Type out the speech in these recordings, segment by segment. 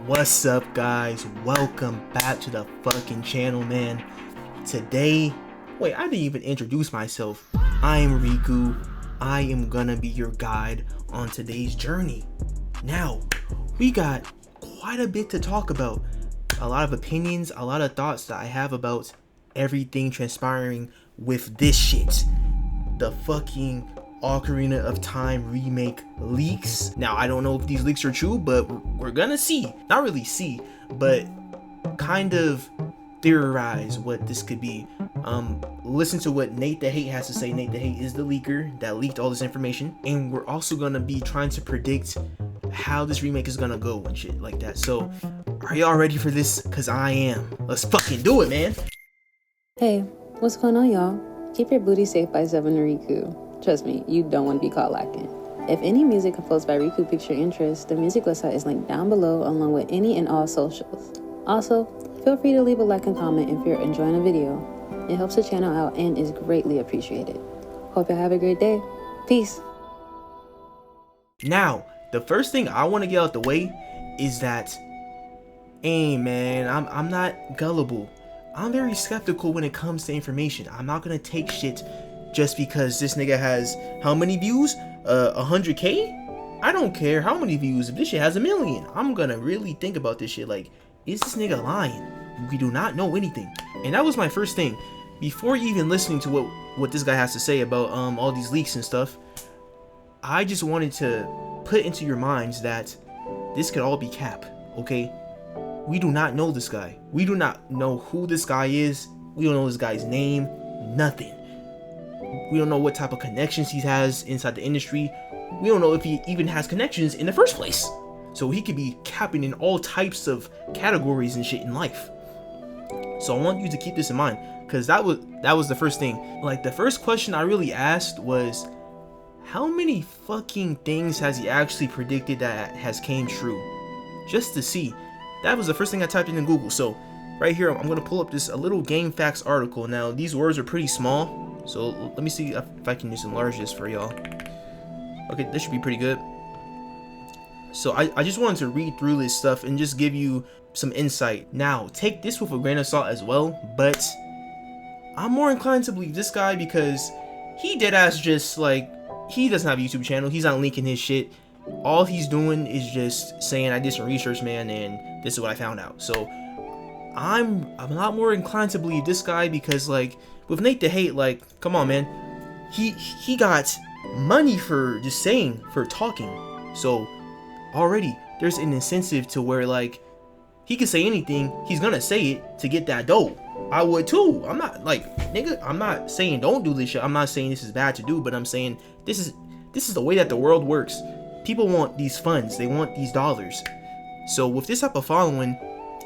What's up, guys? Welcome back to the fucking channel, man. Today, wait, I didn't even introduce myself. I am Riku. I am gonna be your guide on today's journey. Now, we got quite a bit to talk about. A lot of opinions, a lot of thoughts that I have about everything transpiring with this shit. The fucking Ocarina of Time remake leaks. Now, I don't know if these leaks are true, but we're gonna see. Not really see, but kind of theorize what this could be. Listen to what Nate the Hate has to say. Nate the Hate is the leaker that leaked all this information, and we're also gonna be trying to predict how this remake is gonna go and shit like that. So, are y'all ready for this? Cause I am. Let's fucking do it, man. Hey, what's going on, y'all? Keep your booty safe by Seven Riku. Trust me, you don't want to be caught lacking. If any music composed by Riku piques your interest, the music website is linked down below along with any and all socials. Also, feel free to leave a like and comment if you're enjoying the video. It helps the channel out and is greatly appreciated. Hope you have a great day. Peace. Now, the first thing I want to get out the way is that, hey man, I'm not gullible. I'm very skeptical when it comes to information. I'm not gonna take shit just because this nigga has how many views? 100K? I don't care how many views. If this shit has 1 million, I'm gonna really think about this shit. Like, is this nigga lying? We do not know anything. And that was my first thing. Before even listening to what this guy has to say about all these leaks and stuff, I just wanted to put into your minds that this could all be cap, okay? We do not know this guy. We do not know who this guy is. We don't know this guy's name. Nothing. We don't know what type of connections he has inside the industry. We don't know if he even has connections in the first place. So he could be capping in all types of categories and shit in life. So I want you to keep this in mind, because that was the first thing. Like, the first question I really asked was, how many fucking things has he actually predicted that has came true? Just to see. That was the first thing I typed in Google. So right here, I'm gonna pull up a little Game Facts article. Now, these words are pretty small, so let me see if I can just enlarge this for y'all. Okay, this should be pretty good. So I just wanted to read through this stuff and just give you some insight. Now, take this with a grain of salt as well, but I'm more inclined to believe this guy because he deadass just, like, he doesn't have a YouTube channel. He's not linking his shit. All he's doing is just saying, I did some research, man, and this is what I found out. So I'm a lot more inclined to believe this guy because, like, with Nate the Hate, like, come on, man, he got money for just saying, for talking. So already there's an incentive to where, like, he can say anything, he's gonna say it to get that dough. I would too. I'm not, like, nigga, I'm not saying don't do this shit. I'm not saying this is bad to do, but I'm saying this is the way that the world works. People want these funds, they want these dollars. So with this type of following,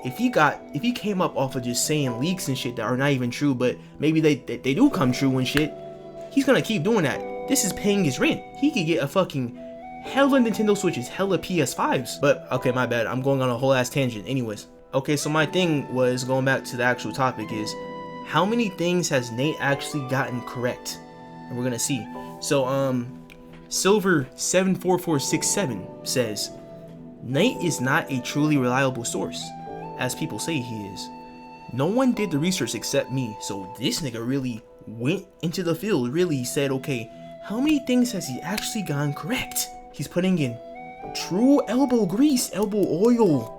if he came up off of just saying leaks and shit that are not even true, but maybe they do come true and shit, he's gonna keep doing that. This is paying his rent. He could get a fucking hella Nintendo Switches, hella PS5s. But okay, my bad, I'm going on a whole ass tangent. Anyways, okay, so my thing was, going back to the actual topic, is how many things has Nate actually gotten correct? And we're gonna see. So Silver 74467 says, Nate is not a truly reliable source, as people say he is. No one did the research except me, so this nigga really went into the field, really said, okay, how many things has he actually gotten correct? He's putting in true elbow grease, elbow oil.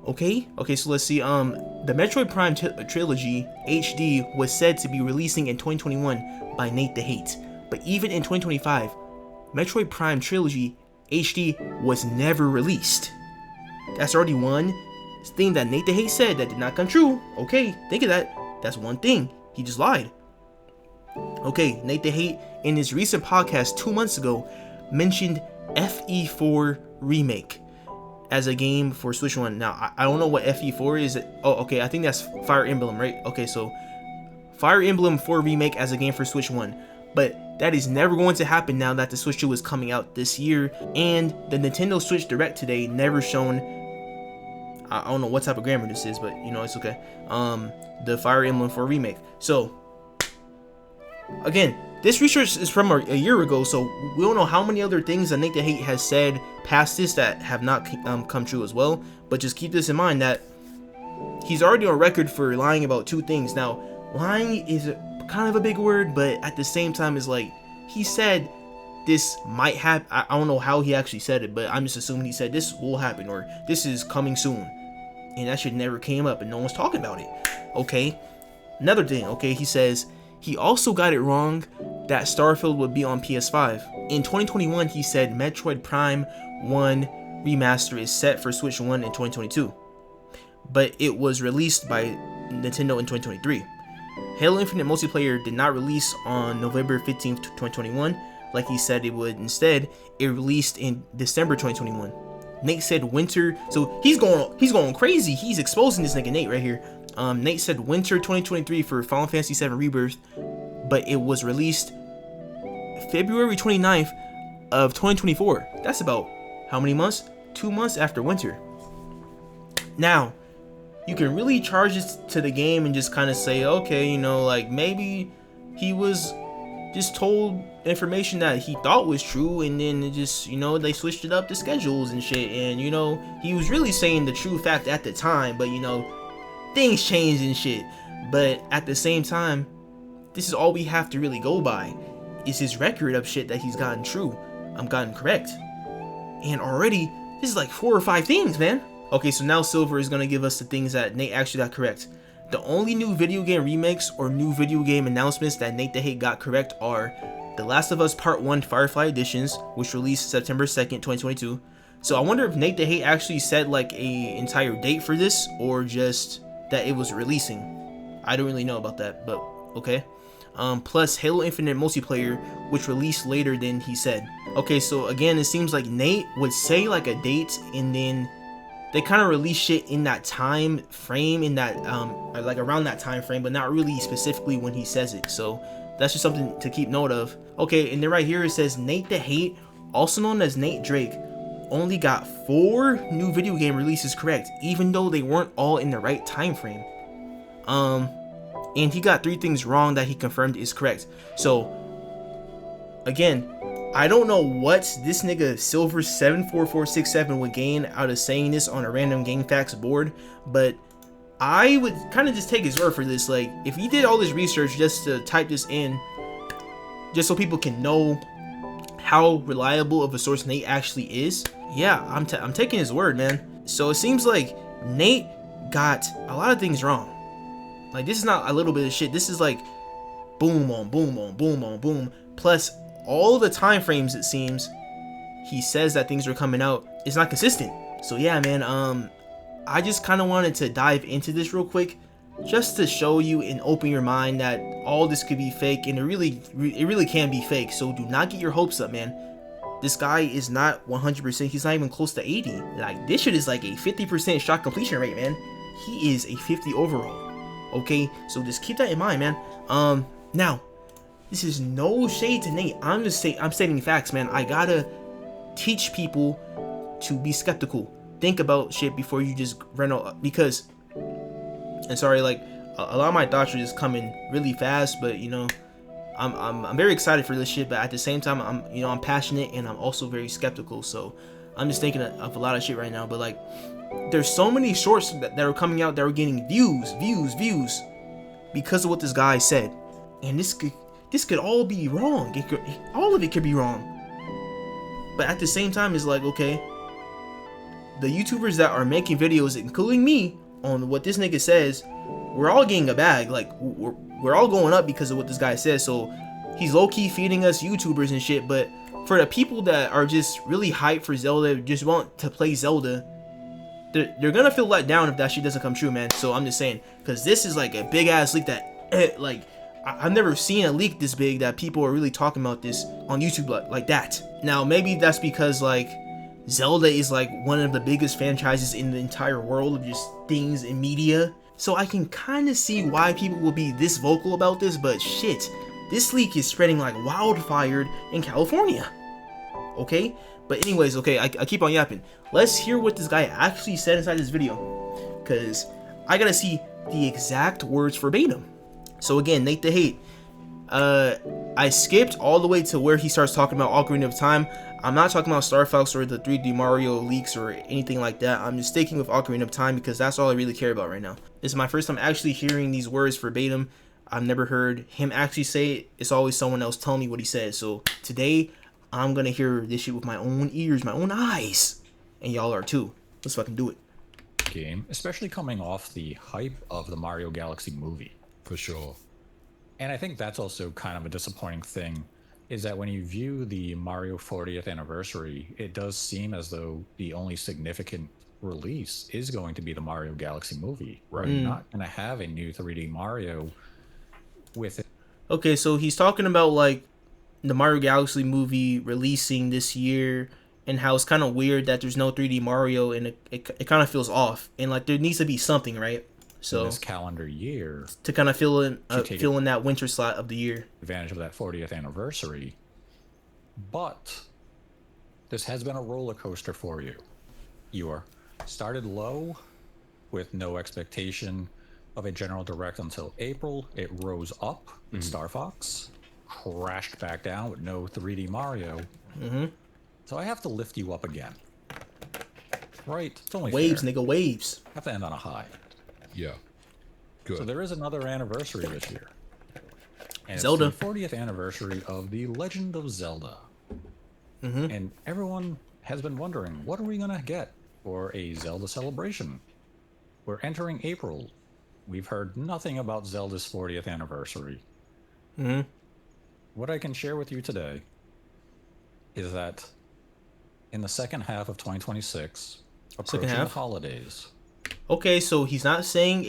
Okay, so let's see. The Metroid Prime trilogy HD was said to be releasing in 2021 by Nate the Hate, but even in 2025, Metroid Prime Trilogy HD was never released. That's already one thing that Nate the Hate said that did not come true. Okay, think of that. That's one thing. He just lied. Okay, Nate the Hate in his recent podcast 2 months ago mentioned FE4 Remake as a game for Switch 1. Now, I don't know what FE4 is. Oh, okay, I think that's Fire Emblem, right? Okay, so Fire Emblem 4 Remake as a game for Switch 1. But that is never going to happen now that the Switch 2 is coming out this year, and the Nintendo Switch Direct today never shown, I don't know what type of grammar this is, but you know, it's okay, the Fire Emblem 4 Remake. So again, this research is from a year ago, so we don't know how many other things that Nate the Hate has said past this that have not come true as well. But just keep this in mind that he's already on record for lying about 2 things. Now, lying is kind of a big word, but at the same time, is like he said this might happen. I don't know how he actually said it, but I'm just assuming he said this will happen or this is coming soon, and that shit never came up and no one's talking about it. Okay, another thing. Okay, he says he also got it wrong that Starfield would be on PS5. In 2021, he said Metroid Prime 1 Remaster is set for Switch 1 in 2022, but it was released by Nintendo in 2023. Halo Infinite multiplayer did not release on November 15th, 2021, like he said it would. Instead, it released in December 2021. Nate said winter, so he's going crazy. He's exposing this nigga Nate right here. Nate said winter 2023 for Final Fantasy VII Rebirth, but it was released February 29th of 2024. That's about how many months? 2 months after winter. Now, you can really charge this to the game and just kind of say, okay, you know, like maybe he was just told information that he thought was true, and then it just, you know, they switched it up the schedules and shit, and you know, he was really saying the true fact at the time, but you know, things changed and shit. But at the same time, this is all we have to really go by, is his record of shit that he's gotten gotten correct. And already, this is like 4 or 5 things, man. Okay, so now Silver is gonna give us the things that Nate actually got correct. The only new video game remakes or new video game announcements that Nate the Hate got correct are The Last of Us Part 1 Firefly Editions, which released September 2nd, 2022. So I wonder if Nate the Hate actually said like a entire date for this, or just that it was releasing. I don't really know about that, but okay. Plus Halo Infinite multiplayer, which released later than he said. Okay, so again, it seems like Nate would say like a date, and then they kind of release shit in that time frame, in that like around that time frame, but not really specifically when he says it. So that's just something to keep note of. Okay, and then right here it says Nate the Hate, also known as Nate Drake, only got 4 new video game releases correct, even though they weren't all in the right time frame. And he got 3 things wrong that he confirmed is correct. So again, I don't know what this nigga Silver74467 would gain out of saying this on a random GameFAQs board, but I would kind of just take his word for this. Like, if he did all this research just to type this in, just so people can know how reliable of a source Nate actually is, yeah, I'm taking his word, man. So it seems like Nate got a lot of things wrong. Like, this is not a little bit of shit. This is like boom on boom on boom on boom. Plus, all the time frames, it seems, he says that things are coming out, is not consistent. So yeah, man, I just kind of wanted to dive into this real quick, just to show you and open your mind that all this could be fake, and it really can be fake. So do not get your hopes up, man. This guy is not 100%. He's not even close to 80. Like, this shit is like a 50% shot completion rate, man. He is a 50 overall. Okay, so just keep that in mind, man. Now, this is no shade to Nate. I'm stating facts, man. I gotta teach people to be skeptical. Think about shit before you just run out, because, and sorry, like, a lot of my thoughts are just coming really fast, but you know, I'm very excited for this shit, but at the same time, I'm passionate, and I'm also very skeptical. So I'm just thinking of a lot of shit right now. But like, there's so many shorts that are coming out that are getting views because of what this guy said, and this could all be wrong. All of it could be wrong. But at the same time, it's like, okay, the YouTubers that are making videos, including me, on what this nigga says, we're all getting a bag. Like, we're all going up because of what this guy says. So he's low-key feeding us YouTubers and shit. But for the people that are just really hyped for Zelda, just want to play Zelda, they're gonna feel let down if that shit doesn't come true, man. So I'm just saying, because this is like a big ass leak that like, I've never seen a leak this big that people are really talking about this on YouTube like that. Now, maybe that's because like Zelda is like one of the biggest franchises in the entire world of just things in media. So I can kind of see why people will be this vocal about this, but shit, this leak is spreading like wildfire in California. Okay? But anyways, okay, I keep on yapping. Let's hear what this guy actually said inside this video, because I gotta see the exact words verbatim. So again, Nate the Hate, I skipped all the way to where he starts talking about Ocarina of Time. I'm not talking about Star Fox or the 3D Mario leaks or anything like that. I'm just sticking with Ocarina of Time because that's all I really care about right now. This is my first time actually hearing these words verbatim. I've never heard him actually say it. It's always someone else telling me what he said. So today, I'm gonna hear this shit with my own ears, my own eyes. And y'all are too. Let's fucking do it. Game, especially coming off the hype of the Mario Galaxy movie. For sure. And I think that's also kind of a disappointing thing, is that when you view the Mario 40th anniversary, it does seem as though the only significant release is going to be the Mario Galaxy movie. Right. We're not going to have a new 3D Mario with it. Okay, so he's talking about like the Mario Galaxy movie releasing this year and how it's kind of weird that there's no 3D Mario, and it kind of feels off, and like there needs to be something, right? So this calendar year to kind of fill in that winter slot of the year, advantage of that 40th anniversary. But this has been a roller coaster for you. You are started low with no expectation of a general direct until April. It rose up in Star Fox, crashed back down with no 3D Mario. So I have to lift you up again. Right? It's only waves, fair. nigga, waves. I have to end on a high. Yeah. Good. So there is another anniversary this year. And Zelda. It's the 40th anniversary of The Legend of Zelda. And everyone has been wondering, what are we going to get for a Zelda celebration? We're entering April. We've heard nothing about Zelda's 40th anniversary. What I can share with you today is that in the second half of 2026, approaching the holidays. Okay, so he's not saying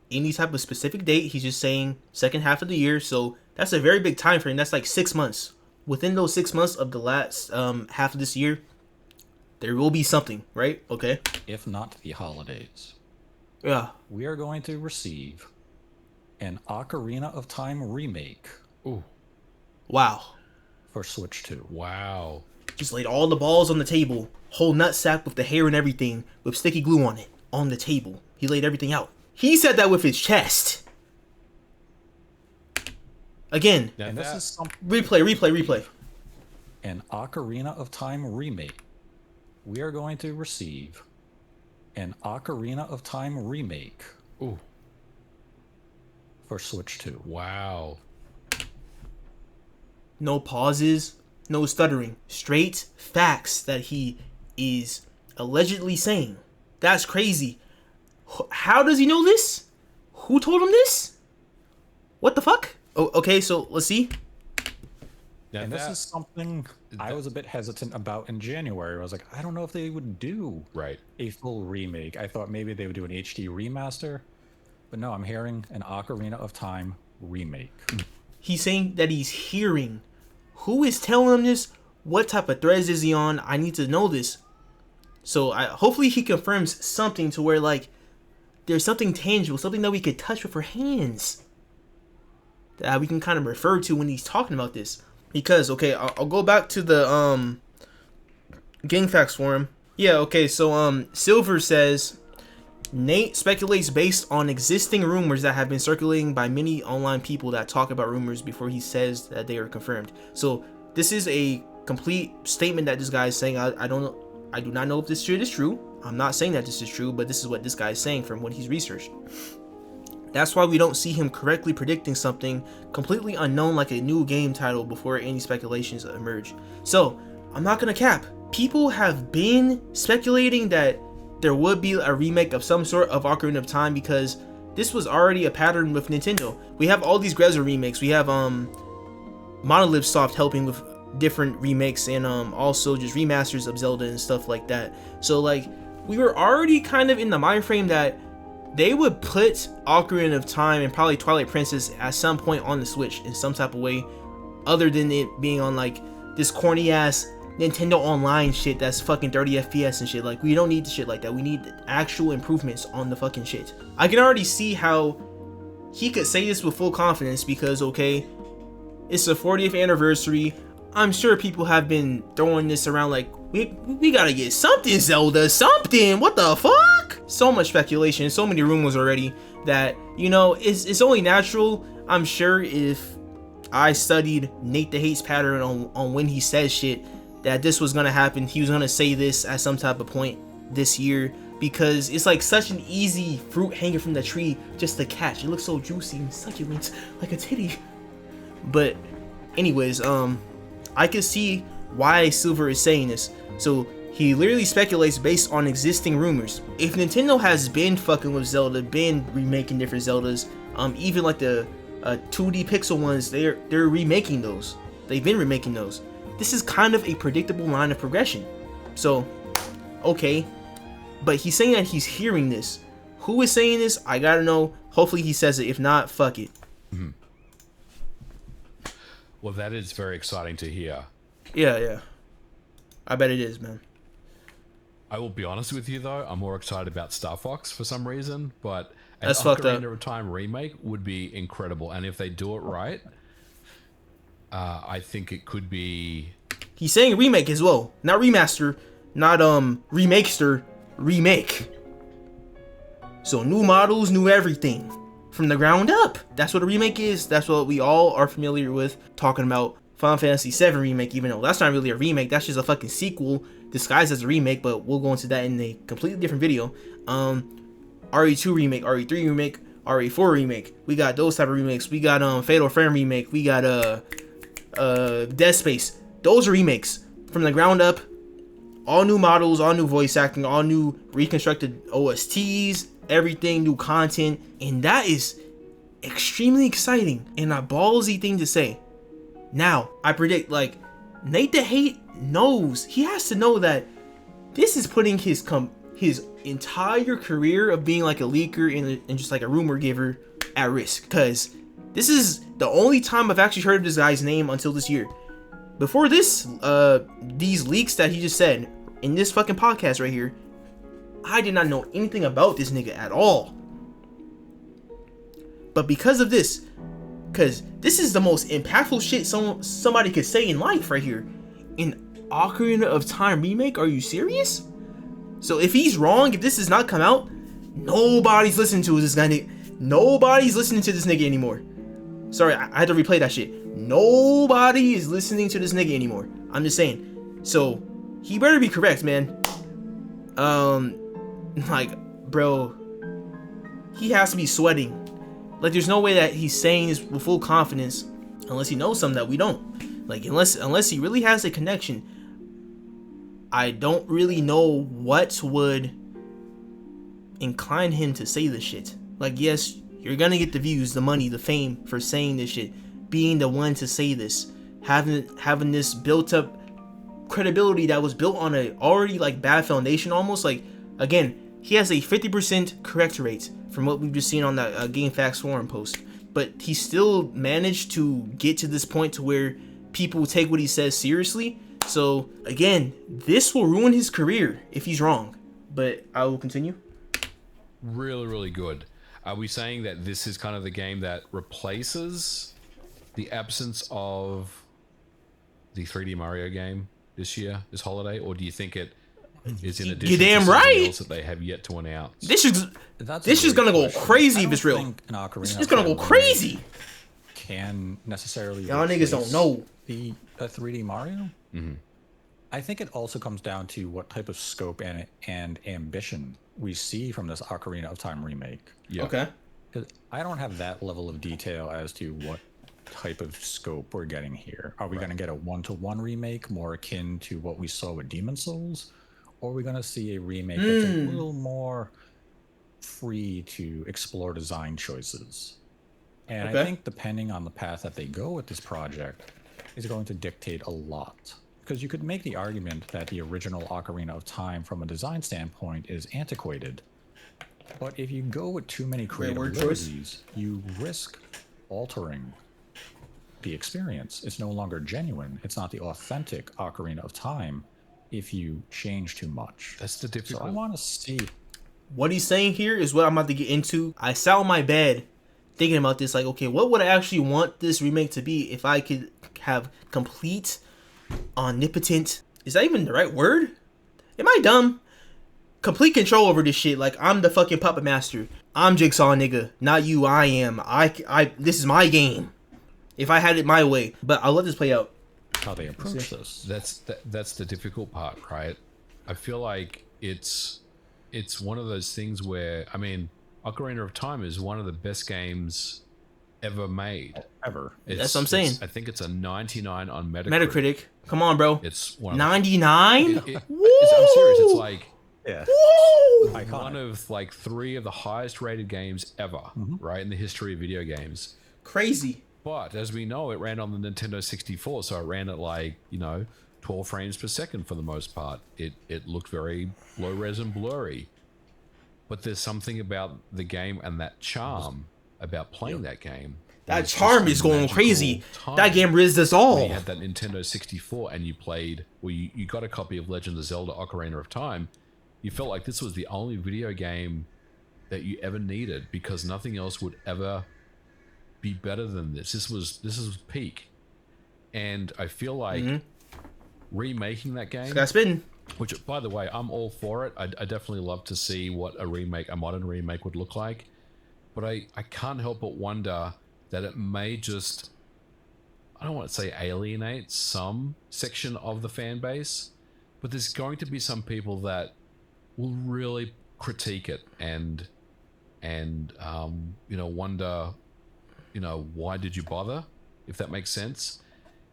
any type of specific date. He's just saying second half of the year. So that's a very big time frame. That's like 6 months. Within those 6 months of the last half of this year, there will be something, right? Okay. If not the holidays. Yeah. We are going to receive an Ocarina of Time remake. Ooh. Wow. For Switch 2. Wow. Just laid all the balls on the table. Whole nutsack with the hair and everything with sticky glue on it. On the table. He laid everything out. He said that with his chest. Again. And this is Replay. An Ocarina of Time remake. We are going to receive an Ocarina of Time remake. Ooh. For Switch 2. Wow. No pauses, no stuttering. Straight facts that he is allegedly saying. That's crazy. How does he know this? Who told him this? What the fuck? Oh, okay, so let's see. And this is something I was a bit hesitant about in January. I was like, I don't know if they would do a full remake. I thought maybe they would do an HD remaster. But no, I'm hearing an Ocarina of Time remake. He's saying that he's hearing. Who is telling him this? What type of threads is he on? I need to know this. So hopefully he confirms something to where like there's something tangible, something that we could touch with our hands, that we can kind of refer to when he's talking about this. Because okay, I'll go back to the Gang Facts forum. Yeah, okay, so Silver says Nate speculates based on existing rumors that have been circulating by many online people that talk about rumors before he says that they are confirmed. So this is a complete statement that this guy is saying. I do not know if this shit is true. I'm not saying that this is true, but this is what this guy is saying from what he's researched. That's why we don't see him correctly predicting something completely unknown like a new game title before any speculations emerge. So I'm not gonna cap. People have been speculating that there would be a remake of some sort of Ocarina of Time because this was already a pattern with Nintendo. We have all these Grezza remakes. We have Monolith Soft helping with different remakes and also just remasters of Zelda and stuff like that. So like we were already kind of in the mind frame that they would put Ocarina of Time and probably Twilight Princess at some point on the Switch in some type of way, other than it being on like this corny ass Nintendo Online shit that's fucking 30 FPS and shit. Like we don't need shit like that. We need actual improvements on the fucking shit. I can already see how he could say this with full confidence because okay, it's the 40th anniversary. I'm sure people have been throwing this around like we gotta get something Zelda, something. What the fuck? So much speculation, so many rumors already that you know it's only natural. I'm sure if I studied Nate the Hate's pattern on when he says shit, that this was gonna happen. He was gonna say this at some type of point this year, because it's like such an easy fruit hanging from the tree just to catch. It looks so juicy and succulent, like a titty. But anyways, I can see why Silver is saying this. So he literally speculates based on existing rumors. If Nintendo has been fucking with Zelda, been remaking different Zeldas, even like the 2D pixel ones, they're remaking those. They've been remaking those. This is kind of a predictable line of progression. So, okay. But he's saying that he's hearing this. Who is saying this? I gotta know. Hopefully he says it. If not, fuck it. Mm-hmm. Well, that is very exciting to hear. Yeah. I bet it is, man. I will be honest with you, though. I'm more excited about Star Fox for some reason, but an That's fucked up. Ocarina of Time remake would be incredible. And if they do it right, I think it could be... He's saying remake as well. Not remaster. Not remakester. Remake. So new models, new everything. From the ground up. That's what a remake is. That's what we all are familiar with. Talking about Final Fantasy VII Remake, even though that's not really a remake. That's just a fucking sequel disguised as a remake, but we'll go into that in a completely different video. RE2 Remake, RE3 Remake, RE4 Remake. We got those type of remakes. We got Fatal Frame Remake. We got Dead Space. Those are remakes. From the ground up. All new models, all new voice acting, all new reconstructed OSTs, everything, new content. And that is extremely exciting and a ballsy thing to say. Now, I predict, like, Nate the Hate knows. He has to know that this is putting his entire career of being like a leaker and just like a rumor giver at risk. Because this is the only time I've actually heard of this guy's name until this year. Before this, these leaks that he just said in this fucking podcast right here, I did not know anything about this nigga at all. But because of this, because this is the most impactful shit somebody could say in life right here. An Ocarina of Time remake? Are you serious? So if he's wrong, if this does not come out, nobody's listening to this guy. Nobody's listening to this nigga anymore. Sorry, I had to replay that shit. Nobody is listening to this nigga anymore. I'm just saying. So he better be correct, man. Like, bro, he has to be sweating. Like, there's no way that he's saying this with full confidence unless he knows something that we don't. Like, unless he really has a connection, I don't really know what would incline him to say this shit. Like, yes, you're gonna get the views, the money, the fame for saying this shit, being the one to say this, having this built up credibility that was built on a already like bad foundation almost. Like, again, he has a 50% correct rate from what we've just seen on that GameFAQs forum post, but he still managed to get to this point to where people take what he says seriously. So again, this will ruin his career if he's wrong, but I will continue. Really, really good. Are we saying that this is kind of the game that replaces the absence of the 3D Mario game this year, this holiday, or do you think it is in addition You're damn to something right else that they have yet to announce? This is gonna go crazy if it's real. This is gonna go crazy. Can necessarily Y'all niggas don't know the 3D Mario. Mm-hmm. I think it also comes down to what type of scope and ambition we see from this Ocarina of Time remake. Yeah. Okay. 'Cause I don't have that level of detail as to what type of scope we're getting here. Are we going to get a one-to-one remake more akin to what we saw with Demon Souls? Or are we going to see a remake that's a little more free to explore design choices? And I think depending on the path that they go with this project is going to dictate a lot. Because you could make the argument that the original Ocarina of Time from a design standpoint is antiquated. But if you go with too many creative liberties, you risk altering the experience. It's no longer genuine. It's not the authentic Ocarina of Time if you change too much. That's the difficult. So I want to see. What he's saying here is what I'm about to get into. I sat on my bed thinking about this, like, okay, what would I actually want this remake to be if I could have complete, omnipotent, is that even the right word? Am I dumb? Complete control over this shit. Like, I'm the fucking puppet master. I'm Jigsaw, nigga. Not you, I am. This is my game. if I had it my way. But I'll let this play out. How they approach this. That's the difficult part, right? I feel like it's one of those things where, I mean, Ocarina of Time is one of the best games ever made. Ever. That's what I'm saying. I think it's a 99 on Metacritic. Come on, bro. It's one of 99? I'm serious. It's like Yeah. one of like 3 of the highest rated games ever, right, in the history of video games. Crazy. But as we know, it ran on the Nintendo 64, so it ran at like, 12 frames per second for the most part. It looked very low res and blurry. But there's something about the game and that charm about playing that game. That charm is going crazy. That game rizzed us all. When you had that Nintendo 64 and you played, well, you got a copy of Legend of Zelda Ocarina of Time, you felt like this was the only video game that you ever needed because nothing else would ever be better than this. This is peak. And I feel like remaking that game, Got spitting. which by the way, I'm all for it. I definitely love to see what a modern remake would look like. But I can't help but wonder that it may just, I don't want to say alienate some section of the fan base, but there's going to be some people that will really critique it and wonder, why did you bother, if that makes sense.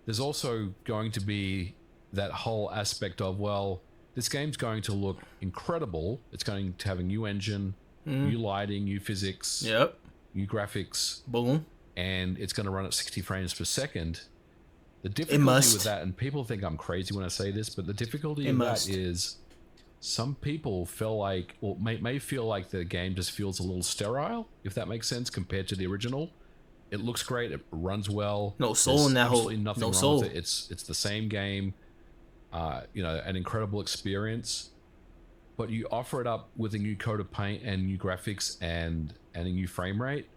There's also going to be that whole aspect of, well, this game's going to look incredible. It's going to have a new engine, new lighting, new physics, new graphics, boom, and it's going to run at 60 frames per second. The difficulty with that, and people think I'm crazy when I say this, but the difficulty in that is some people feel like, or may feel like the game just feels a little sterile, if that makes sense, compared to the original. It looks great, it runs well. No soul in that whole. Nothing No wrong soul. with it. It's the same game. An incredible experience. But you offer it up with a new coat of paint and new graphics and a new frame rate.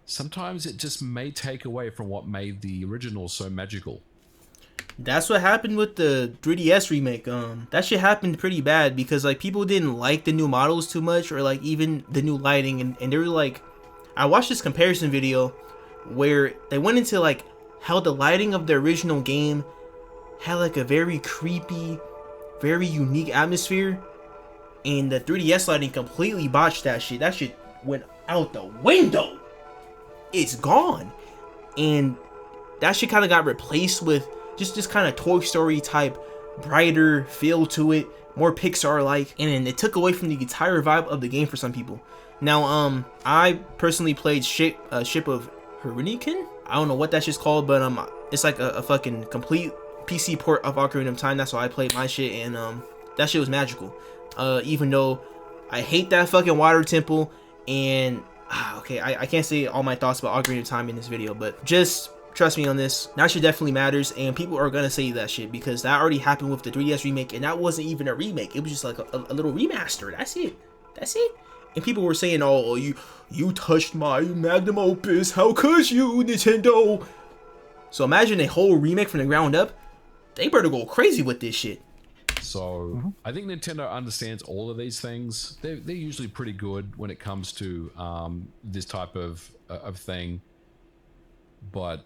Sometimes it just may take away from what made the original so magical. That's what happened with the 3DS remake. That shit happened pretty bad because like people didn't like the new models too much, or like even the new lighting, and they were like, I watched this comparison video where they went into like how the lighting of the original game had like a very creepy, very unique atmosphere, and the 3DS lighting completely botched that shit. That shit went out the window. It's gone. And that shit kind of got replaced with just this kind of Toy Story type brighter feel to it, more Pixar like, and it took away from the entire vibe of the game for some people. Now I personally played Ship of Hurricane. I don't know what that shit's called, but it's like a fucking complete PC port of Ocarina of Time. That's why I played my shit, and that shit was magical. Even though I hate that fucking water temple, and okay, I can't say all my thoughts about Ocarina of Time in this video, but just trust me on this. That shit definitely matters, and people are gonna say that shit because that already happened with the 3DS remake, and that wasn't even a remake. It was just like a little remaster. That's it. And people were saying, "Oh, you touched my magnum opus. How could you, Nintendo?" So imagine a whole remake from the ground up. They better go crazy with this shit. So I think Nintendo understands all of these things. They're usually pretty good when it comes to this type of thing. But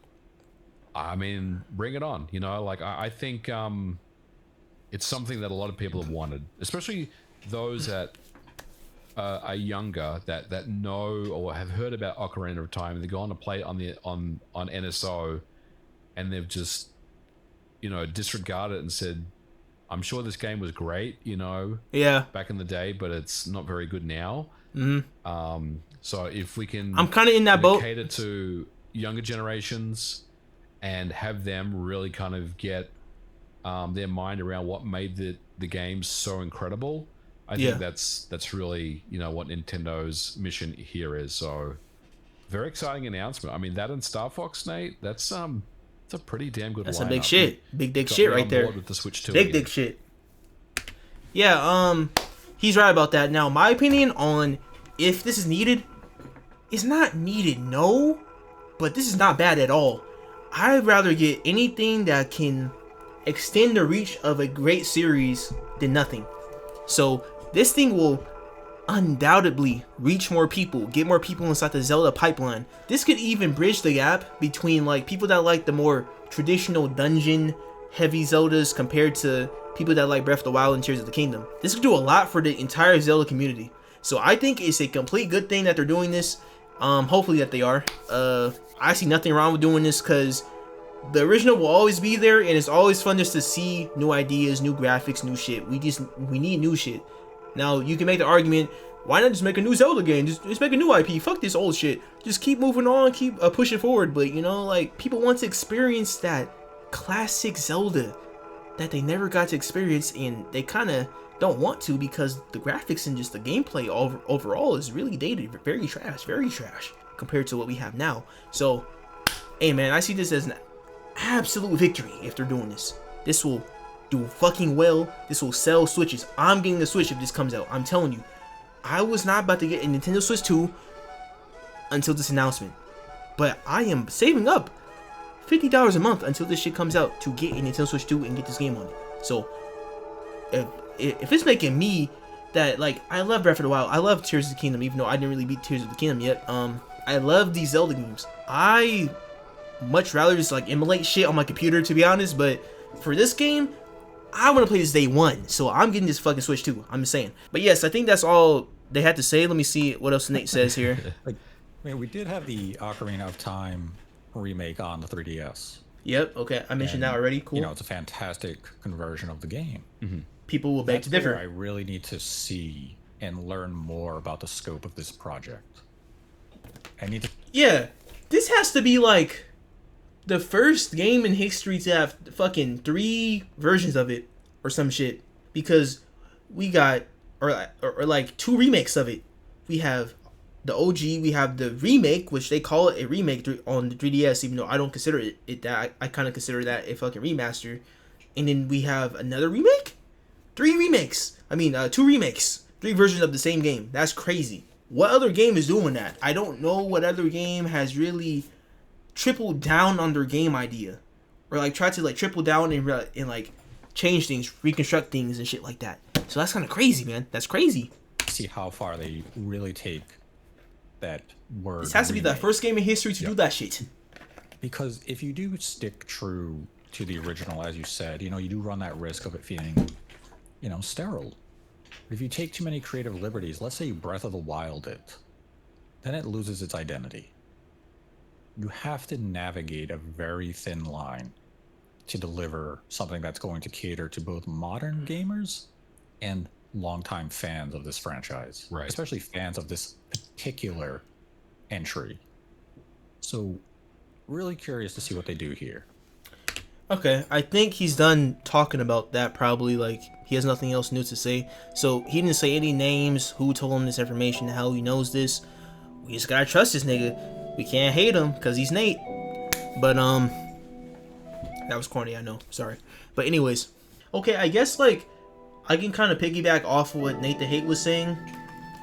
I mean, bring it on. I think it's something that a lot of people have wanted, especially those that are younger that know or have heard about Ocarina of Time. They go on to play it on NSO, and they've just disregarded it and said, I'm sure this game was great, back in the day, but it's not very good now. So if we can, I'm kind of in that boat. Cater to younger generations and have them really kind of get their mind around what made the game so incredible. I think that's really what Nintendo's mission here is. So very exciting announcement. I mean, that and Star Fox, Nate, that's it's a pretty damn good. That's lineup. Some big shit. Big dick shit right there. With the Switch 2 big dick shit. Yeah, he's right about that. Now, my opinion on if this is needed, it's not needed, no, but this is not bad at all. I'd rather get anything that can extend the reach of a great series than nothing. So this thing will undoubtedly reach more people, get more people inside the Zelda pipeline. This could even bridge the gap between like people that like the more traditional dungeon heavy Zeldas compared to people that like Breath of the Wild and Tears of the Kingdom. This could do a lot for the entire Zelda community. So I think it's a complete good thing that they're doing this. Hopefully that they are. I see nothing wrong with doing this because the original will always be there, and it's always fun just to see new ideas, new graphics, new shit. We need new shit. Now you can make the argument, why not just make a new Zelda game? Just make a new IP. Fuck this old shit. Just keep moving on, keep pushing forward. But you know, like, people want to experience that classic Zelda that they never got to experience, and they kind of don't want to because the graphics and just the gameplay overall is really dated, very trash compared to what we have now. So, hey man, I see this as an absolute victory if they're doing this. This will do fucking well. This will sell Switches. I'm getting the Switch if this comes out. I'm telling you, I was not about to get a Nintendo Switch 2 until this announcement, but I am saving up $50 a month until this shit comes out to get a Nintendo Switch 2 and get this game on it. So if it's making me that, like, I love Breath of the Wild, I love Tears of the Kingdom, even though I didn't really beat Tears of the Kingdom yet. I love these Zelda games. I much rather just like emulate shit on my computer, to be honest, but for this game, I want to play this day one, so I'm getting this fucking Switch too. I'm just saying. But yes, I think that's all they had to say. Let me see what else Nate says here. Like, I mean, we did have the Ocarina of Time remake on the 3DS. Yep. Okay, I mentioned that already. Cool. You know, it's a fantastic conversion of the game. Mm-hmm. People will beg to differ. I really need to see and learn more about the scope of this project. I need to. Yeah, this has to be like the first game in history to have fucking 3 versions of it or some shit, because we got or like 2 remakes of it. We have the OG, we have the remake, which they call it a remake on the 3DS, even though I don't consider it that. I kind of consider that a fucking remaster. And then we have another remake? 3 remakes. I mean, 2 remakes. 3 versions of the same game. That's crazy. What other game is doing that? I don't know what other game has really tripled down on their game idea, or like tried to like triple down and like change things, reconstruct things and shit like that. So that's kind of crazy, man. That's crazy. See how far they really take that word. This has to be the first game in history to do that shit. Because if you do stick true to the original, as you said, you know, you do run that risk of it feeling, you know, sterile. If you take too many creative liberties, let's say Breath of the Wild it, then it loses its identity. You have to navigate a very thin line to deliver something that's going to cater to both modern gamers and longtime fans of this franchise, right? Especially fans of this particular entry. So, really curious to see what they do here. Okay, I think he's done talking about that probably. Like, he has nothing else new to say. So, he didn't say any names, who told him this information, how he knows this. We just gotta trust this nigga. We can't hate him, because he's Nate. But, that was corny, I know. Sorry. But anyways. Okay, I guess, like, I can kind of piggyback off of what Nate the Hate was saying.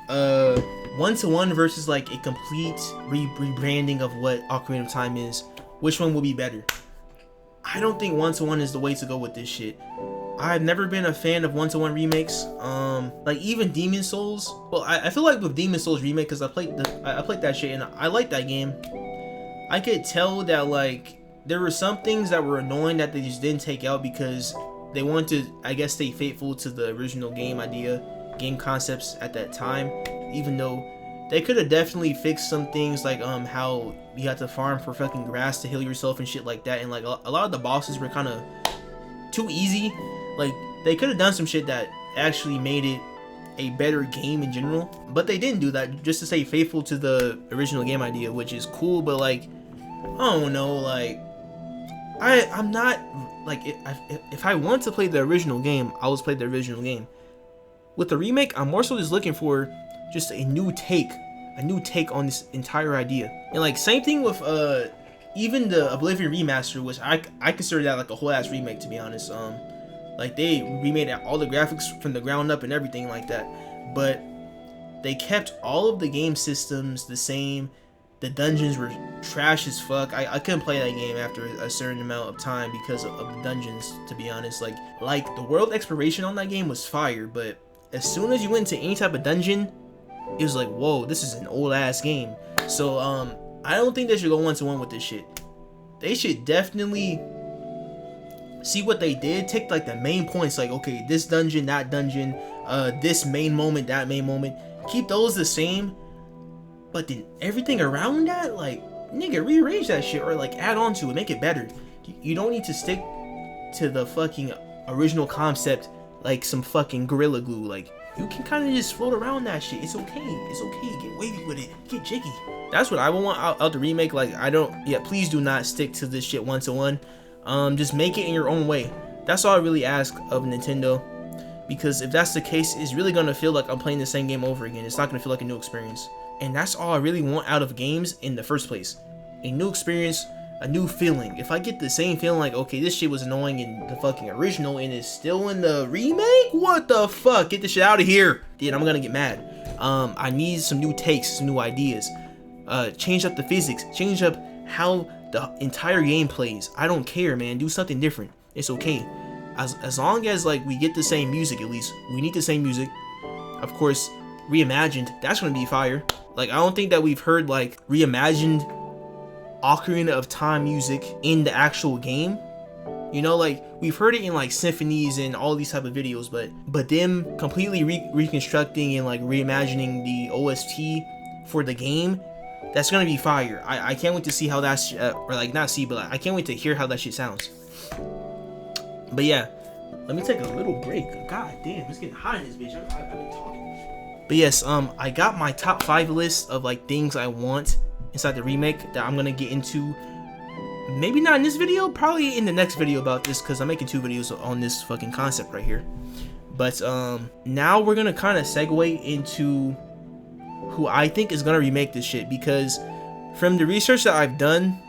1-to-1 versus, like, a complete rebranding of what Ocarina of Time is. Which one will be better? I don't think 1-to-1 is the way to go with this shit. I've never been a fan of 1-to-1 remakes. Like even Demon Souls. Well, I feel like with Demon Souls remake, because I played that shit and I like that game. I could tell that like there were some things that were annoying that they just didn't take out because they wanted to, I guess, stay faithful to the original game idea, game concepts at that time. Even though they could have definitely fixed some things like how you had to farm for fucking grass to heal yourself and shit like that, and like a lot of the bosses were kind of too easy. Like they could have done some shit that actually made it a better game in general, but they didn't do that, just to stay faithful to the original game idea, which is cool. But like, I don't know, like I'm not like, if I want to play the original game, I'll just play the original game. With the remake, I'm more so just looking for just a new take on this entire idea. And like same thing with even the Oblivion remaster, which I consider that like a whole ass remake, to be honest. Like they remade all the graphics from the ground up and everything like that, but they kept all of the game systems the same. The dungeons were trash as fuck. I couldn't play that game after a certain amount of time because of the dungeons, to be honest. Like the world exploration on that game was fire, but as soon as you went into any type of dungeon, it was like, whoa, this is an old ass game. So I don't think they should go 1-to-1 with this shit. They should definitely see what they did, take like the main points, like, okay, this dungeon, that dungeon, this main moment, that main moment, keep those the same, but then everything around that, like, nigga, rearrange that shit or like add on to it, make it better. You don't need to stick to the fucking original concept like some fucking Gorilla Glue. Like, you can kind of just float around that shit. It's okay. It's okay. Get wavy with it. Get jiggy. That's what I would want out the remake. Like, please do not stick to this shit 1-to-1. Just make it in your own way. That's all I really ask of Nintendo. Because if that's the case, it's really gonna feel like I'm playing the same game over again. It's not gonna feel like a new experience. And that's all I really want out of games in the first place. A new experience, a new feeling. If I get the same feeling like, okay, this shit was annoying in the fucking original and it's still in the remake? What the fuck? Get this shit out of here. Then I'm gonna get mad. I need some new takes, some new ideas. Change up the physics. Change up how the entire game plays. I don't care, man. Do something different. It's okay. As long as like we get the same music, at least. We need the same music. Of course, reimagined. That's gonna be fire. Like, I don't think that we've heard like reimagined Ocarina of Time music in the actual game. You know, like, we've heard it in like symphonies and all these type of videos, but them completely reconstructing and like reimagining the OST for the game, that's gonna be fire. I can't wait to see how that's or like not see, but like, I can't wait to hear how that shit sounds. But yeah, let me take a little break. God damn, it's getting hot in this bitch. I've been talking. But yes, I got my top 5 list of like things I want inside the remake that I'm gonna get into. Maybe not in this video, probably in the next video about this, because I'm making 2 videos on this fucking concept right here. But now we're gonna kind of segue into who I think is gonna remake this shit, because from the research that I've done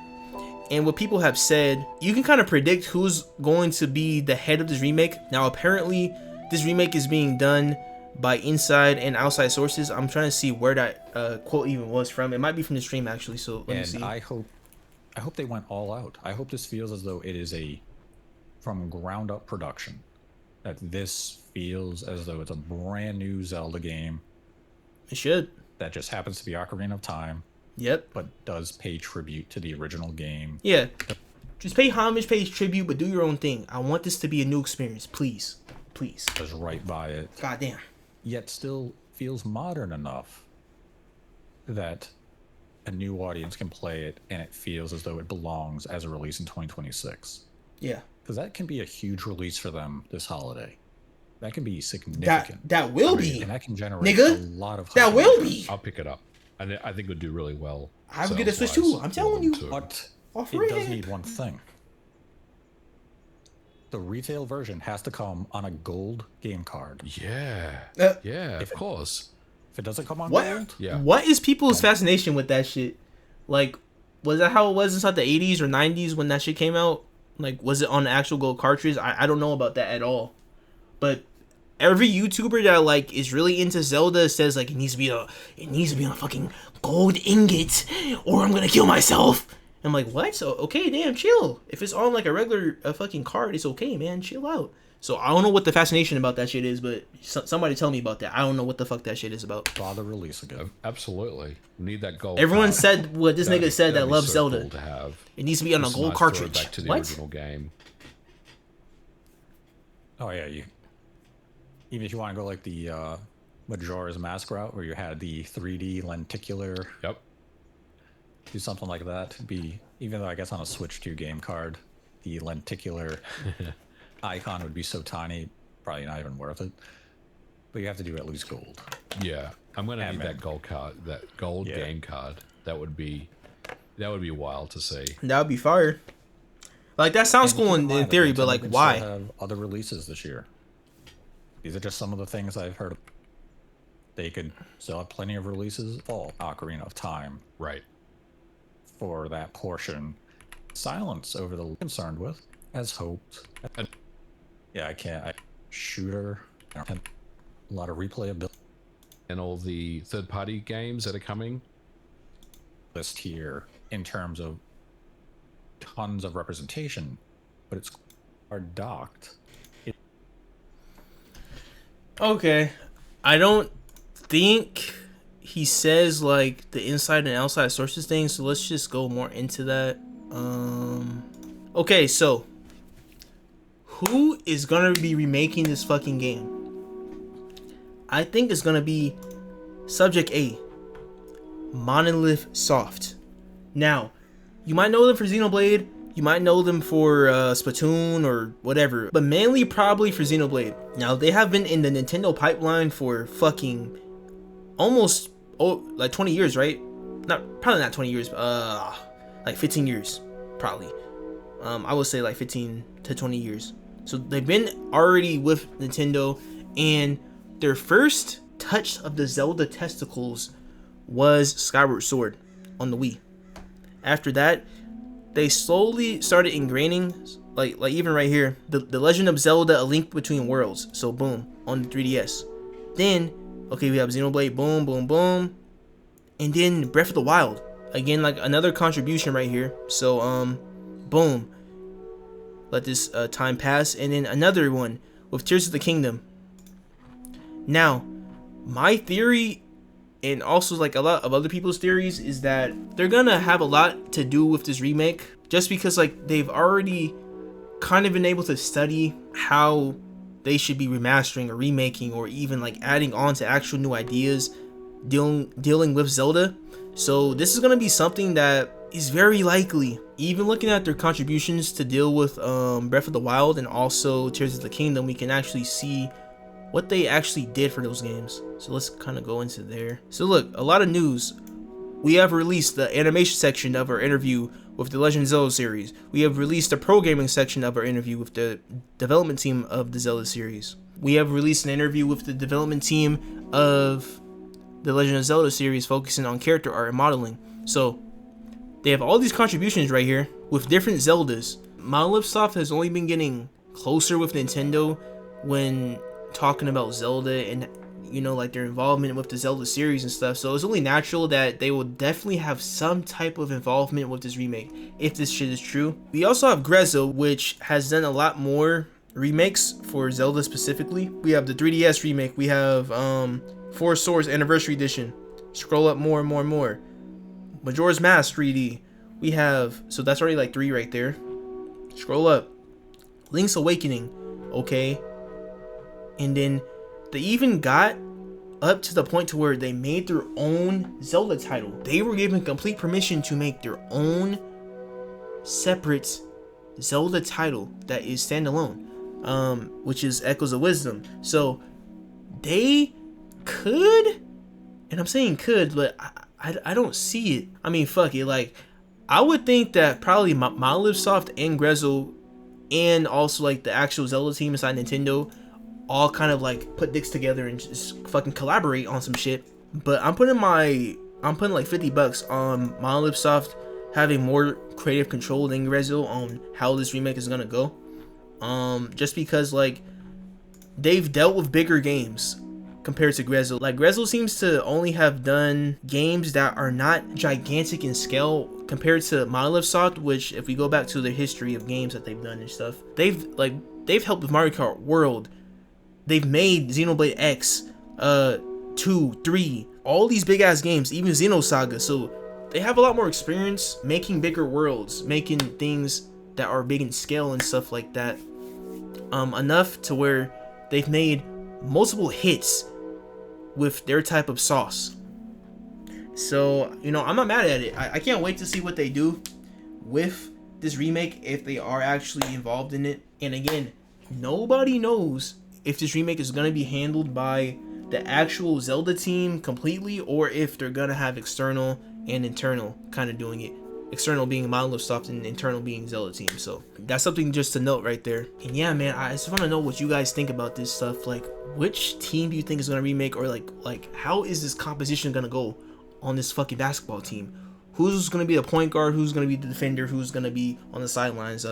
and what people have said, you can kind of predict who's going to be the head of this remake. Now apparently this remake is being done by inside and outside sources. I'm trying to see where that quote even was from. It might be from the stream actually, so let me see. I hope they went all out. I hope this feels as though it is a from ground up production. That this feels as though it's a brand new Zelda game. It should. That just happens to be Ocarina of Time. Yep. But does pay tribute to the original game. Yeah. Just pay homage, pay tribute, but do your own thing. I want this to be a new experience, please. Please. Does right by it. God damn. Yet still feels modern enough that a new audience can play it and it feels as though it belongs as a release in 2026. Yeah. Because that can be a huge release for them this holiday. That can be significant. That will be. And that can generate a lot of hype. That will be. I'll pick it up. I think it would do really well. I would get a Switch too. I'm telling you. But it does need one thing. The retail version has to come on a gold game card. Yeah. Of course. If it doesn't come on what? gold, yeah. What is people's fascination with that shit? Like, was that how it was inside the 80s or 90s when that shit came out? Like, was it on the actual gold cartridge? I don't know about that at all. But every YouTuber that like is really into Zelda says like it needs to be on a fucking gold ingot or I'm gonna kill myself. I'm like, what? So okay, damn, chill. If it's on like a regular fucking card, it's okay, man. Chill out. So I don't know what the fascination about that shit is, but somebody tell me about that. I don't know what the fuck that shit is about. Bother release again. Absolutely. We need that gold. Everyone card. said what this nigga said that loves so Zelda. Cool to have. It needs to be on a Just gold nice cartridge. Back to the What? original game. Oh yeah, even if you want to go like the Majora's Mask route, where you had the 3D lenticular. Yep. Do something like that. Even though I guess on a Switch 2 game card, the lenticular icon would be so tiny, probably not even worth it. But you have to do at least gold. Yeah, I'm gonna need that gold card, that gold game card. That would be wild to see. That would be fire. Like that sounds cool in theory, but like why? Have other releases this year. These are just some of the things I've heard. They could still have plenty of releases. Fall, Ocarina of Time, Right. for that portion. Silence over the concerned with, as hoped. Yeah, I can't. Shooter, a lot of replayability. And all the third-party games that are coming. List here in terms of tons of representation, but it's are docked. Okay, I don't think he says like the inside and outside sources thing, so let's just go more into that. Okay, so who is gonna be remaking this fucking game? I think it's gonna be Subject A, Monolith Soft. Now, you might know them for Xenoblade, you might know them for Splatoon or whatever, but mainly probably for Xenoblade. Now, they have been in the Nintendo pipeline for fucking almost like 20 years, right? Probably not 20 years, like 15 years, probably. I would say like 15 to 20 years. So they've been already with Nintendo, and their first touch of the Zelda testicles was Skyward Sword on the Wii. After that, they slowly started ingraining, like even right here, the Legend of Zelda: A Link Between Worlds. So boom, on the 3DS. Then, okay, we have Xenoblade, boom, boom, boom, and then Breath of the Wild. Again, like another contribution right here. So boom. Let this time pass, and then another one with Tears of the Kingdom. Now, my theory, and also like a lot of other people's theories, is that they're gonna have a lot to do with this remake, just because like they've already kind of been able to study how they should be remastering or remaking, or even like adding on to actual new ideas dealing with Zelda. So this is gonna be something that is very likely, even looking at their contributions to deal with Breath of the Wild and also Tears of the Kingdom, we can actually see what they actually did for those games. So let's kind of go into there. So look, a lot of news. We have released the animation section of our interview with the Legend of Zelda series. We have released the programming section of our interview with the development team of the Zelda series. We have released an interview with the development team of the Legend of Zelda series, focusing on character art and modeling. So they have all these contributions right here with different Zeldas. Monolith Soft has only been getting closer with Nintendo when talking about Zelda and, you know, like their involvement with the Zelda series and stuff. So it's only natural that they will definitely have some type of involvement with this remake, if this shit is true. We also have Grezzo, which has done a lot more remakes for Zelda specifically. We have the 3DS remake. We have Four Swords Anniversary Edition. Scroll up more and more and more. Majora's Mask 3D. We have, so that's already like 3 right there. Scroll up. Link's Awakening. Okay. And then they even got up to the point to where they made their own Zelda title. They were given complete permission to make their own separate Zelda title that is standalone, which is Echoes of Wisdom. So they could, and I'm saying could, but I don't see it. I mean, fuck it. Like, I would think that probably Monolith Soft and Grezzo, and also like the actual Zelda team inside Nintendo, all kind of like put dicks together and just fucking collaborate on some shit. But I'm putting like $50 on Monolith Soft having more creative control than Grezzo on how this remake is gonna go. Just because like they've dealt with bigger games compared to Grezzo. Like, Grezzo seems to only have done games that are not gigantic in scale compared to Monolith Soft, which, if we go back to the history of games that they've done and stuff, they've helped with Mario Kart World. They've made Xenoblade X, 2, 3, all these big ass games, even Xenosaga. So they have a lot more experience making bigger worlds, making things that are big in scale and stuff like that. Enough to where they've made multiple hits with their type of sauce. So, you know, I'm not mad at it. I can't wait to see what they do with this remake, if they are actually involved in it. And again, nobody knows if this remake is going to be handled by the actual Zelda team completely, or if they're going to have external and internal kind of doing it. External being Monolith Soft and internal being Zelda team. So that's something just to note right there. And yeah, man, I just want to know what you guys think about this stuff. Like, which team do you think is going to remake, or like how is this composition going to go on this fucking basketball team? Who's going to be the point guard? Who's going to be the defender? Who's going to be on the sidelines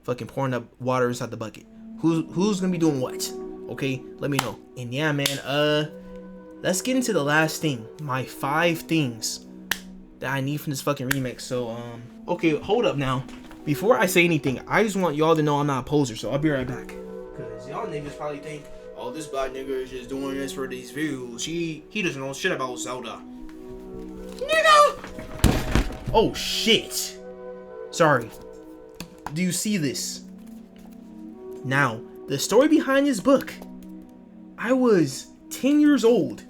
fucking pouring up water inside the bucket? Who's going to be doing what? Okay, let me know. And yeah, man, let's get into the last thing. My 5 things that I need from this fucking remake. So, okay, hold up now. Before I say anything, I just want y'all to know I'm not a poser, so I'll be right back. Cause y'all niggas probably think, oh, this black nigga is just doing this for these views. He doesn't know shit about Zelda. Nigga! Oh shit. Sorry. Do you see this? Now, the story behind this book. I was 10 years old,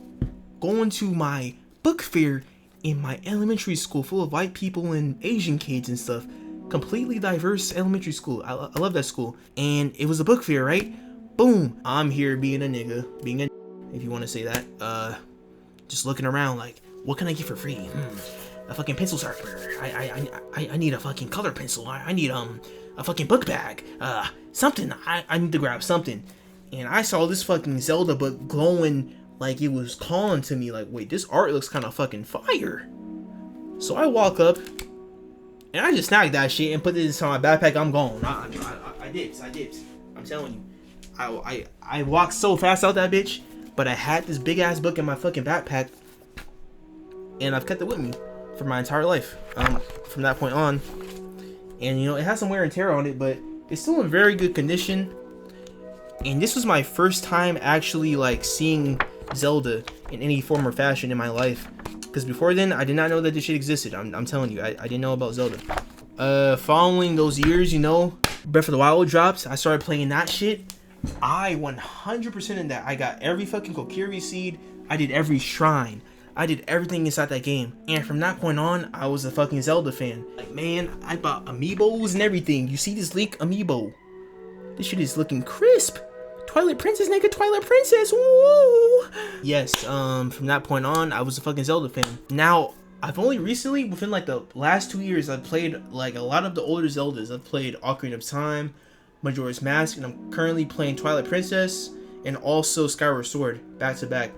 going to my book fair in my elementary school full of white people and Asian kids and stuff. Completely diverse elementary school. I love that school. And it was a book fair, right? Boom. I'm here being a nigga. Being a, if you want to say that. Just looking around like, what can I get for free? A fucking pencil sharpener. I need a fucking color pencil. I need a fucking book bag. Something. I need to grab something. And I saw this fucking Zelda book glowing like it was calling to me. Like, wait, this art looks kind of fucking fire. So I walk up and I just snagged that shit and put this on my backpack. I'm gone. I dipped. I'm telling you. I walked so fast out that bitch, but I had this big ass book in my fucking backpack, and I've kept it with me for my entire life. From that point on, and you know it has some wear and tear on it, but it's still in very good condition. And this was my first time actually like seeing Zelda in any form or fashion in my life, because before then I did not know that this shit existed. I'm telling you, I didn't know about Zelda. Following those years, you know, Breath of the Wild drops. I started playing that shit. I 100% in that. I got every fucking Kokiri seed. I did every shrine. I did everything inside that game. And from that point on, I was a fucking Zelda fan. Like, man, I bought amiibos and everything. You see this Link amiibo? This shit is looking crisp. Twilight Princess, nigga, Twilight Princess. Woo! Yes, from that point on, I was a fucking Zelda fan. Now, I've only recently, within like the last 2 years, I've played like a lot of the older Zeldas. I've played Ocarina of Time, Majora's Mask, and I'm currently playing Twilight Princess and also Skyward Sword back to back.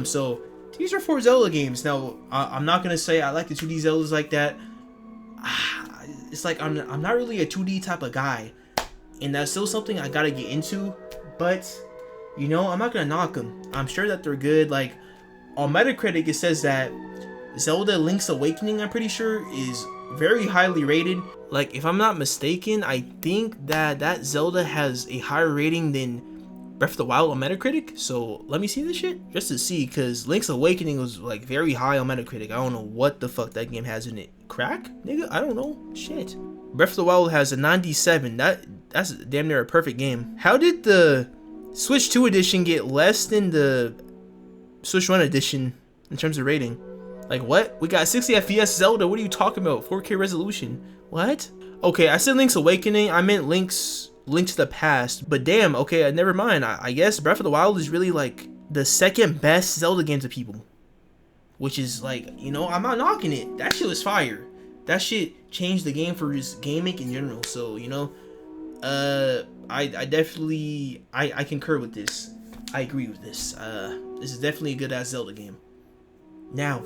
So these are 4 Zelda games. Now I'm not gonna say I like the 2D Zeldas like that. It's like I'm not really a 2D type of guy, and that's still something I gotta get into. But you know, I'm not gonna knock them. I'm sure that they're good. Like on Metacritic, it says that Zelda Link's Awakening, I'm pretty sure, is very highly rated. Like, if I'm not mistaken, I think that Zelda has a higher rating than Breath of the Wild on Metacritic. So let me see this shit just to see, because Link's Awakening was like very high on Metacritic. I don't know what the fuck that game has in it. Crack, nigga? I don't know. Shit. Breath of the Wild has a 97. That's damn near a perfect game. How did the Switch 2 edition get less than the Switch 1 edition in terms of rating? Like, what? We got 60 FPS Zelda. What are you talking about? 4K resolution. What? Okay, I said Link's Awakening. I meant Link to the Past. But damn, okay, never mind. I guess Breath of the Wild is really like the second best Zelda game to people. Which is like, you know, I'm not knocking it. That shit was fire. That shit changed the game for just gaming in general. So, you know, I definitely, I concur with this. I agree with this. This is definitely a good ass Zelda game. Now,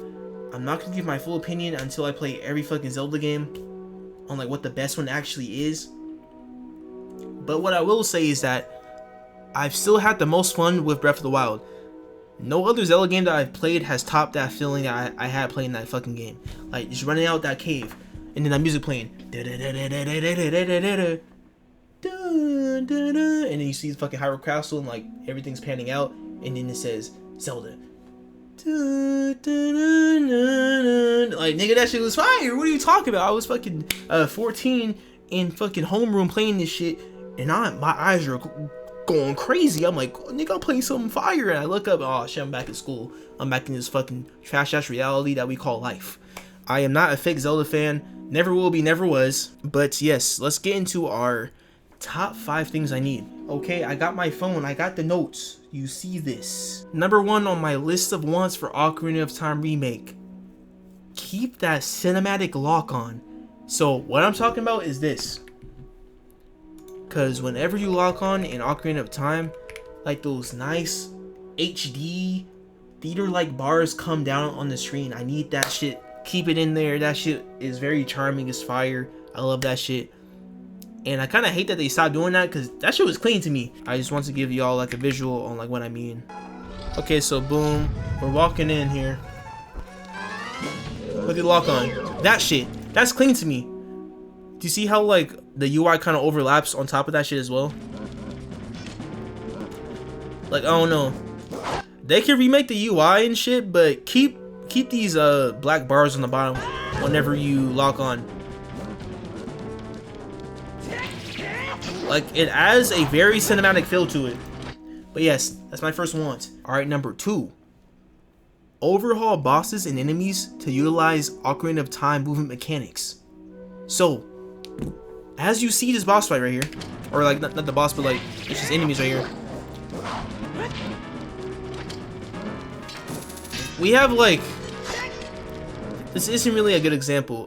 I'm not gonna give my full opinion until I play every fucking Zelda game on like what the best one actually is. But what I will say is that I've still had the most fun with Breath of the Wild. No other Zelda game that I've played has topped that feeling that I had playing that fucking game. Like just running out that cave and then that music playing. And then you see the fucking Hyrule Castle and like everything's panning out and then it says Zelda. Like, nigga, that shit was fire. What are you talking about? I was fucking 14 in fucking homeroom playing this shit, and my eyes are going crazy. I'm like, nigga, I'm playing something fire, and I look up, oh shit, I'm back in school. I'm back in this fucking trash ass reality that we call life. I am not a fake Zelda fan. Never will be, never was. But yes, let's get into our top 5 things I need. Okay, I got my phone, I got the notes. You see this. Number 1 on my list of wants for Ocarina of Time Remake. Keep that cinematic lock on. So what I'm talking about is this. Cause whenever you lock on in Ocarina of Time, like those nice HD theater-like bars come down on the screen. I need that shit. Keep it in there. That shit is very charming. It's fire. I love that shit. And I kind of hate that they stopped doing that because that shit was clean to me. I just want to give y'all like a visual on like what I mean. Okay, so boom. We're walking in here. Look at lock on. That shit. That's clean to me. Do you see how like the UI kind of overlaps on top of that shit as well? Like, I don't know. They can remake the UI and shit, but keep keep these black bars on the bottom whenever you lock on. Like, it adds a very cinematic feel to it. But yes, that's my first want. Alright, number 2. Overhaul bosses and enemies to utilize Ocarina of Time movement mechanics. So, as you see this boss fight right here, or like, not the boss, but like, it's just enemies right here. We have like, this isn't really a good example.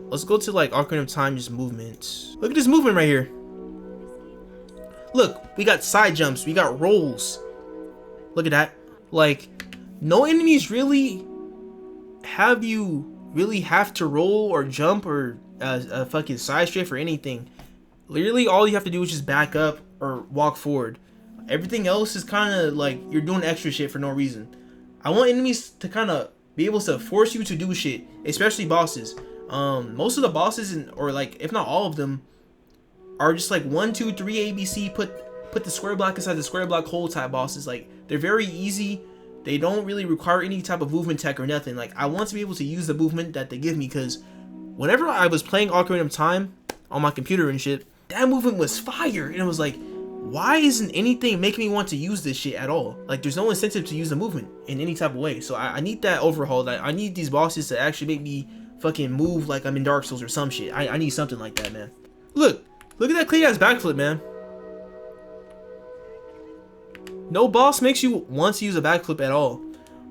Let's go to like Ocarina of Time, just movement. Look at this movement right here. Look, we got side jumps, we got rolls. Look at that. Like, no enemies really have you really have to roll or jump or a fucking side strafe or anything. Literally, all you have to do is just back up or walk forward. Everything else is kind of like you're doing extra shit for no reason. I want enemies to kind of be able to force you to do shit, especially bosses. Most of the bosses, or like, if not all of them, are just like 1, 2, 3 ABC, put the square block inside the square block hole type bosses. Like, they're very easy. They don't really require any type of movement tech or nothing. Like, I want to be able to use the movement that they give me, because whenever I was playing Ocarina of Time on my computer and shit, that movement was fire, and it was like, why isn't anything making me want to use this shit at all? Like, there's no incentive to use the movement in any type of way. So I need that overhaul. I need these bosses to actually make me fucking move like I'm in Dark Souls or some shit. I need something like that, man. Look at that clean ass backflip, man. No boss makes you want to use a backflip at all.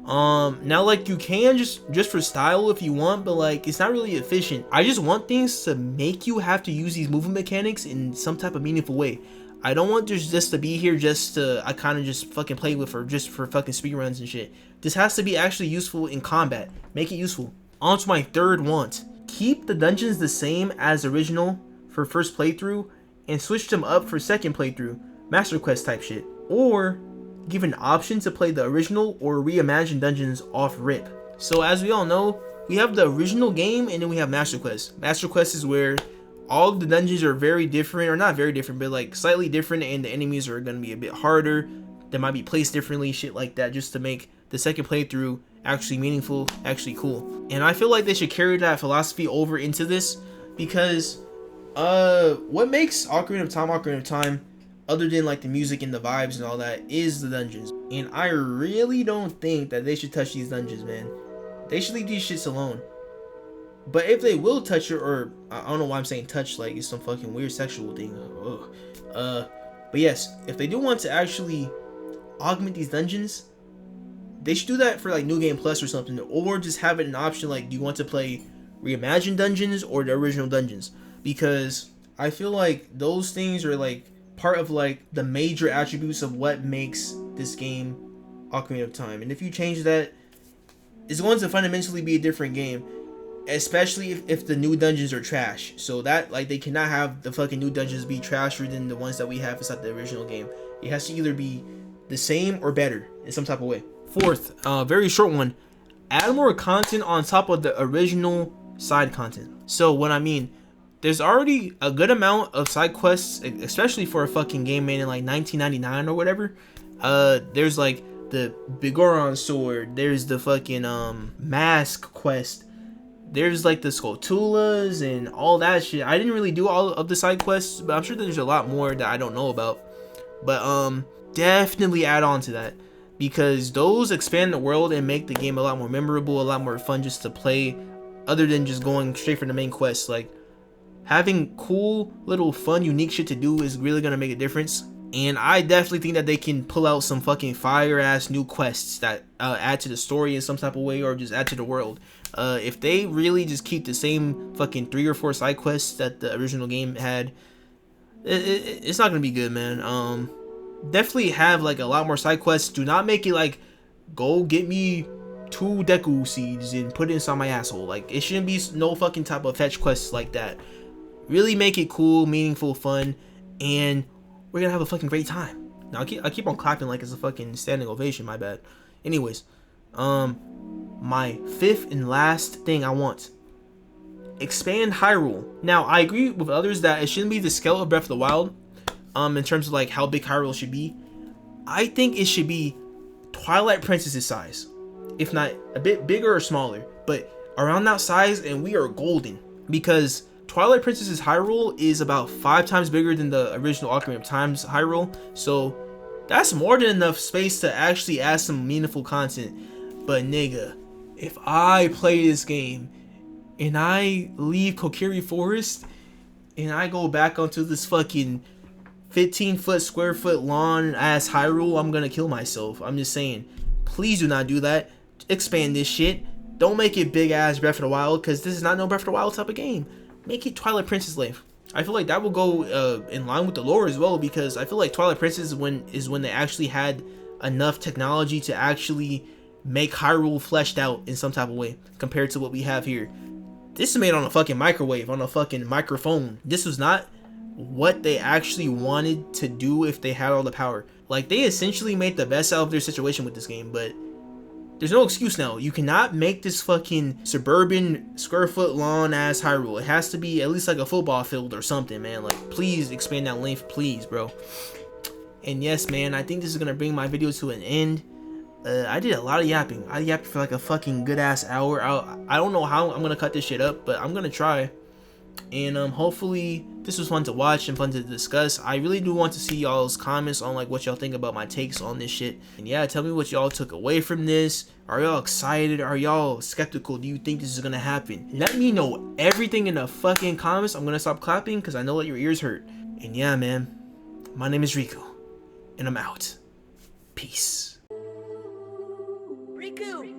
Now, like, you can just for style if you want, but like, it's not really efficient. I just want things to make you have to use these movement mechanics in some type of meaningful way. I don't want just to be here just to, I kind of just fucking play with, or just for fucking speedruns and shit. This has to be actually useful in combat. Make it useful. On to my third want. Keep the dungeons the same as original for first playthrough, and switch them up for second playthrough, Master Quest type shit. Or give an option to play the original or reimagined dungeons off rip. So as we all know, we have the original game, and then we have Master Quest. Master Quest is where all of the dungeons are very different, or not very different, but like slightly different, and the enemies are going to be a bit harder. They might be placed differently, shit like that, just to make the second playthrough actually meaningful, actually cool. And I feel like they should carry that philosophy over into this, because what makes Ocarina of Time, other than like the music and the vibes and all that, is the dungeons. And I really don't think that they should touch these dungeons, man. They should leave these shits alone. But if they will touch it, or I don't know why I'm saying touch like it's some fucking weird sexual thing. But yes, if they do want to actually augment these dungeons, they should do that for like New Game Plus or something, or just have it an option like, do you want to play reimagined dungeons or the original dungeons? Because I feel like those things are like part of like the major attributes of what makes this game Ocarina of Time. And if you change that, it's going to fundamentally be a different game. Especially if the new dungeons are trash. So that, like, they cannot have the fucking new dungeons be trashier than the ones that we have inside the original game. It has to either be the same or better in some type of way. Fourth, very short one. Add more content on top of the original side content. So what I mean, there's already a good amount of side quests, especially for a fucking game made in like 1999 or whatever. There's like the Bigoron sword. There's the fucking mask quest. There's like the Skulltulas and all that shit. I didn't really do all of the side quests, but I'm sure there's a lot more that I don't know about. But definitely add on to that, because those expand the world and make the game a lot more memorable, a lot more fun just to play, other than just going straight for the main quest. Like, having cool little fun unique shit to do is really gonna make a difference. And I definitely think that they can pull out some fucking fire ass new quests that add to the story in some type of way, or just add to the world. If they really just keep the same fucking 3 or 4 side quests that the original game had, it's not gonna be good, man. Definitely have like a lot more side quests. Do not make it like, go get me 2 Deku seeds and put it inside my asshole. Like, it shouldn't be no fucking type of fetch quests like that. Really make it cool, meaningful, fun, and we're gonna have a fucking great time. Now I keep on clapping like it's a fucking standing ovation, my bad. Anyways, my fifth and last thing I want. Expand Hyrule. Now, I agree with others that it shouldn't be the scale of Breath of the Wild, in terms of like how big Hyrule should be. I think it should be Twilight Princess's size. if not a bit bigger or smaller, but around that size, and we are golden. Because Twilight Princess's Hyrule is about 5 times bigger than the original Ocarina of Time's Hyrule, so that's more than enough space to actually add some meaningful content. But nigga, if I play this game and I leave Kokiri Forest and I go back onto this fucking 15-foot square foot lawn ass Hyrule, I'm gonna kill myself. I'm just saying, please do not do that. Expand this shit. Don't make it big ass Breath of the Wild, because this is not no Breath of the Wild type of game. Make it Twilight Princess length. I feel like that will go in line with the lore as well, because I feel like Twilight Princess is when they actually had enough technology to actually make Hyrule fleshed out in some type of way compared to what we have here. This is made on a fucking microwave, on a fucking microphone. This was not what they actually wanted to do if they had all the power. Like, they essentially made the best out of their situation with this game, but there's no excuse now. You cannot make this fucking suburban square foot lawn ass Hyrule. It has to be at least like a football field or something, man. Like, please expand that length, please, bro. And yes, man, I think this is gonna bring my video to an end. I did a lot of yapping. I yapped for like a fucking good ass hour. I don't know how I'm gonna cut this shit up, but I'm gonna try. And hopefully this was fun to watch and fun to discuss. I really do want to see y'all's comments on like what y'all think about my takes on this shit. And yeah, tell me what y'all took away from this. Are y'all excited? Are y'all skeptical? Do you think this is gonna happen? Let me know everything in the fucking comments. I'm gonna stop clapping because I know that your ears hurt. And yeah, man, my name is Riku, and I'm out. Peace. Riku!